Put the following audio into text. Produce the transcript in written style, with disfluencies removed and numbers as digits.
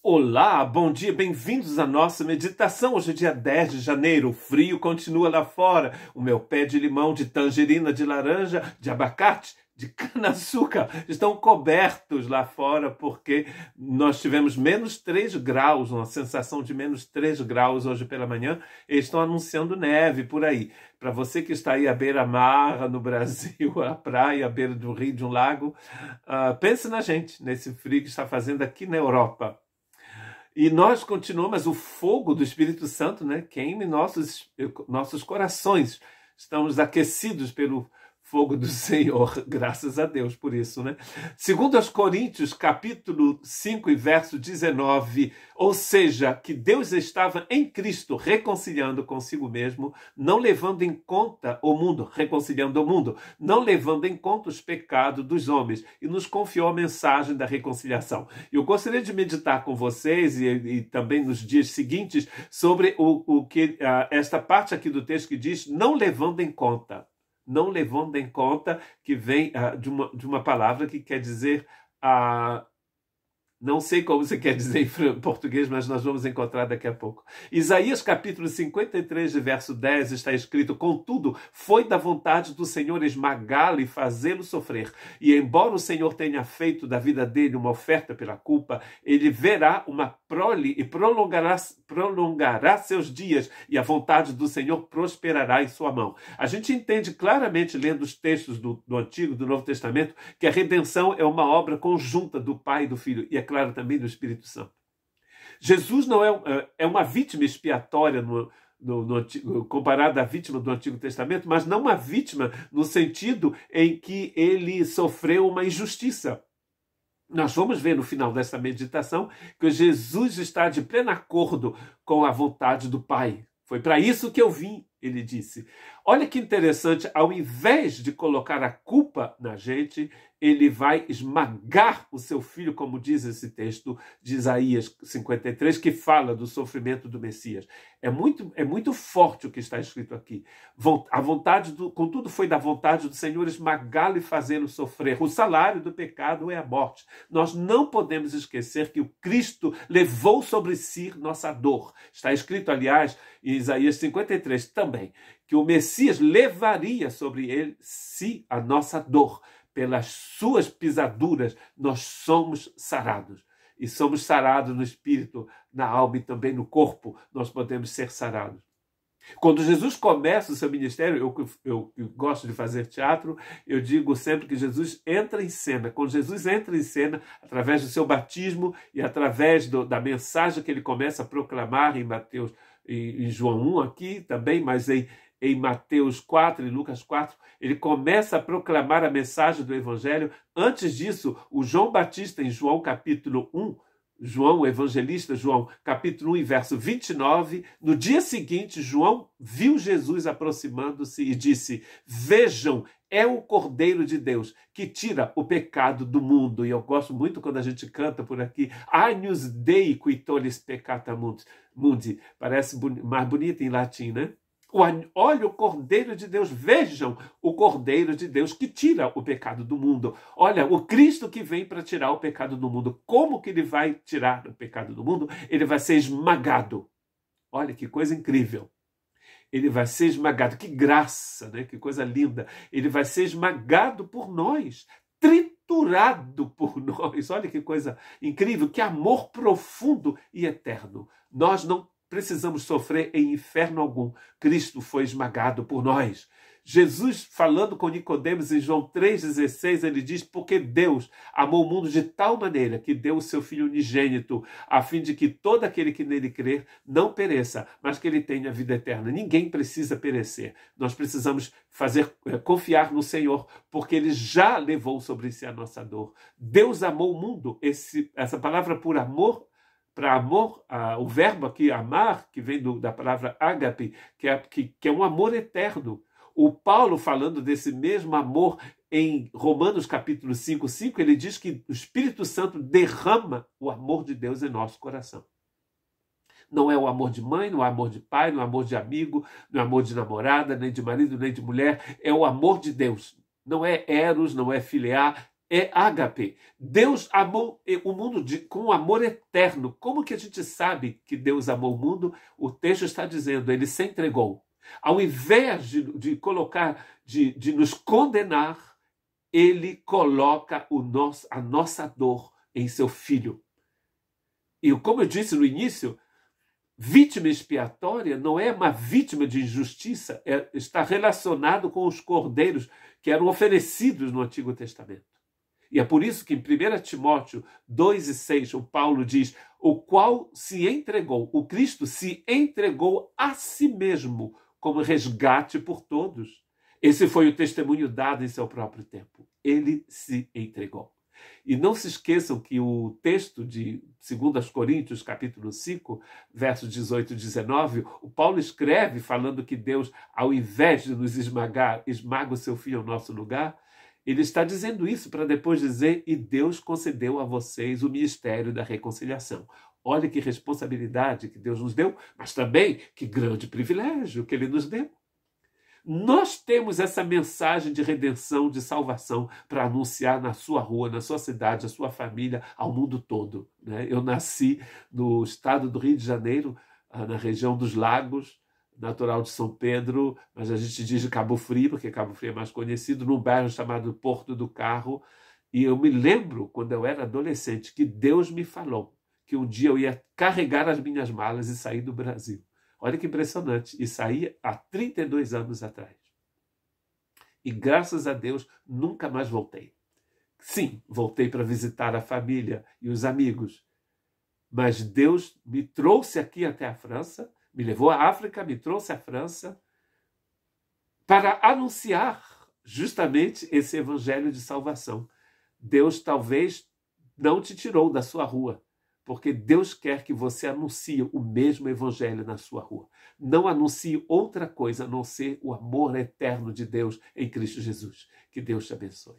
Olá, bom dia, bem-vindos à nossa meditação. Hoje é dia 10 de janeiro, o frio continua lá fora. O meu pé de limão, de tangerina, de laranja, de abacate, de cana-açúcar estão cobertos lá fora porque nós tivemos menos 3 graus, uma sensação de menos 3 graus hoje pela manhã. Eles estão anunciando neve por aí. Para você que está aí à beira-mar no Brasil, à praia, à beira do rio, de um lago, pense na gente, nesse frio que está fazendo aqui na Europa. E nós continuamos, mas o fogo do Espírito Santo, né, queima em nossos corações. Estamos aquecidos pelo fogo do Senhor, graças a Deus por isso, né? Segundo aos Coríntios, capítulo 5 e verso 19, ou seja, que Deus estava em Cristo reconciliando consigo mesmo, não levando em conta o mundo, reconciliando o mundo, não levando em conta os pecados dos homens, e nos confiou a mensagem da reconciliação. Eu gostaria de meditar com vocês e também nos dias seguintes sobre o que esta parte aqui do texto que diz não levando em conta. Não levando em conta, que vem de uma palavra que quer dizer, não sei como você quer dizer em português, mas nós vamos encontrar daqui a pouco. Isaías capítulo 53, verso 10, está escrito: contudo, foi da vontade do Senhor esmagá-lo e fazê-lo sofrer. E embora o Senhor tenha feito da vida dele uma oferta pela culpa, ele verá uma prole e prolongará seus dias, e a vontade do Senhor prosperará em sua mão. A gente entende claramente, lendo os textos do Antigo e do Novo Testamento, que a redenção é uma obra conjunta do Pai e do Filho, e é claro também do Espírito Santo. Jesus não é uma vítima expiatória comparada à vítima do Antigo Testamento, mas não uma vítima no sentido em que ele sofreu uma injustiça. Nós vamos ver no final dessa meditação que Jesus está de pleno acordo com a vontade do Pai. Foi para isso que eu vim, ele disse. Olha que interessante, ao invés de colocar a culpa na gente, ele vai esmagar o seu filho, como diz esse texto de Isaías 53, que fala do sofrimento do Messias. É muito forte o que está escrito aqui. Contudo, foi da vontade do Senhor esmagá-lo e fazê-lo sofrer. O salário do pecado é a morte. Nós não podemos esquecer que o Cristo levou sobre si nossa dor. Está escrito, aliás, em Isaías 53 também, que o Messias levaria sobre si a nossa dor. Pelas suas pisaduras nós somos sarados. E somos sarados no espírito, na alma e também no corpo. Nós podemos ser sarados. Quando Jesus começa o seu ministério, eu gosto de fazer teatro, eu digo sempre que Jesus entra em cena. Quando Jesus entra em cena, através do seu batismo e através da mensagem que ele começa a proclamar em Mateus, em João 1 aqui também, mas em Mateus 4 e Lucas 4, ele começa a proclamar a mensagem do Evangelho. Antes disso, o João Batista, em João capítulo 1, João, o evangelista João, capítulo 1 e verso 29, no dia seguinte, João viu Jesus aproximando-se e disse: vejam, é o Cordeiro de Deus que tira o pecado do mundo. E eu gosto muito quando a gente canta por aqui, Agnus Dei qui tollis peccata mundi. Parece mais bonito em latim, né? Olha o Cordeiro de Deus, vejam o Cordeiro de Deus que tira o pecado do mundo. Olha, o Cristo que vem para tirar o pecado do mundo. Como que ele vai tirar o pecado do mundo? Ele vai ser esmagado. Olha que coisa incrível. Ele vai ser esmagado. Que graça, né? Que coisa linda. Ele vai ser esmagado por nós, triturado por nós. Olha que coisa incrível, que amor profundo e eterno. Nós não precisamos sofrer em inferno algum. Cristo foi esmagado por nós. Jesus, falando com Nicodemos em João 3,16, ele diz: porque Deus amou o mundo de tal maneira que deu o seu Filho unigênito, a fim de que todo aquele que nele crer não pereça, mas que ele tenha vida eterna. Ninguém precisa perecer. Nós precisamos confiar no Senhor, porque ele já levou sobre si a nossa dor. Deus amou o mundo. Essa palavra por amor, para amor, o verbo aqui, amar, que vem da palavra ágape, que é um amor eterno. O Paulo, falando desse mesmo amor, em Romanos capítulo 5:5, ele diz que o Espírito Santo derrama o amor de Deus em nosso coração. Não é o amor de mãe, não é o amor de pai, não é o amor de amigo, não é o amor de namorada, nem de marido, nem de mulher. É o amor de Deus. Não é eros, não é filiar, é ágape. Deus amou o mundo com um amor eterno. Como que a gente sabe que Deus amou o mundo? O texto está dizendo, ele se entregou. Ao invés de colocar, de nos condenar, ele coloca a nossa dor em seu filho. E como eu disse no início, vítima expiatória não é uma vítima de injustiça, está relacionado com os cordeiros que eram oferecidos no Antigo Testamento. E é por isso que em 1 Timóteo 2:6, o Paulo diz, o qual se entregou, o Cristo se entregou a si mesmo como resgate por todos. Esse foi o testemunho dado em seu próprio tempo. Ele se entregou. E não se esqueçam que o texto de 2 Coríntios, capítulo 5, versos 18 e 19, o Paulo escreve falando que Deus, ao invés de nos esmagar, esmaga o seu filho ao nosso lugar. Ele está dizendo isso para depois dizer, e Deus concedeu a vocês o ministério da reconciliação. Olha que responsabilidade que Deus nos deu, mas também que grande privilégio que ele nos deu. Nós temos essa mensagem de redenção, de salvação, para anunciar na sua rua, na sua cidade, na sua família, ao mundo todo. Eu nasci no estado do Rio de Janeiro, na região dos Lagos, natural de São Pedro, mas a gente diz de Cabo Frio, porque Cabo Frio é mais conhecido, num bairro chamado Porto do Carro. E eu me lembro, quando eu era adolescente, que Deus me falou que um dia eu ia carregar as minhas malas e sair do Brasil. Olha que impressionante. E saí há 32 anos atrás. E graças a Deus nunca mais voltei. Sim, voltei para visitar a família e os amigos. Mas Deus me trouxe aqui até a França, me levou à África, me trouxe à França para anunciar justamente esse evangelho de salvação. Deus talvez não te tirou da sua rua, porque Deus quer que você anuncie o mesmo evangelho na sua rua. Não anuncie outra coisa a não ser o amor eterno de Deus em Cristo Jesus. Que Deus te abençoe.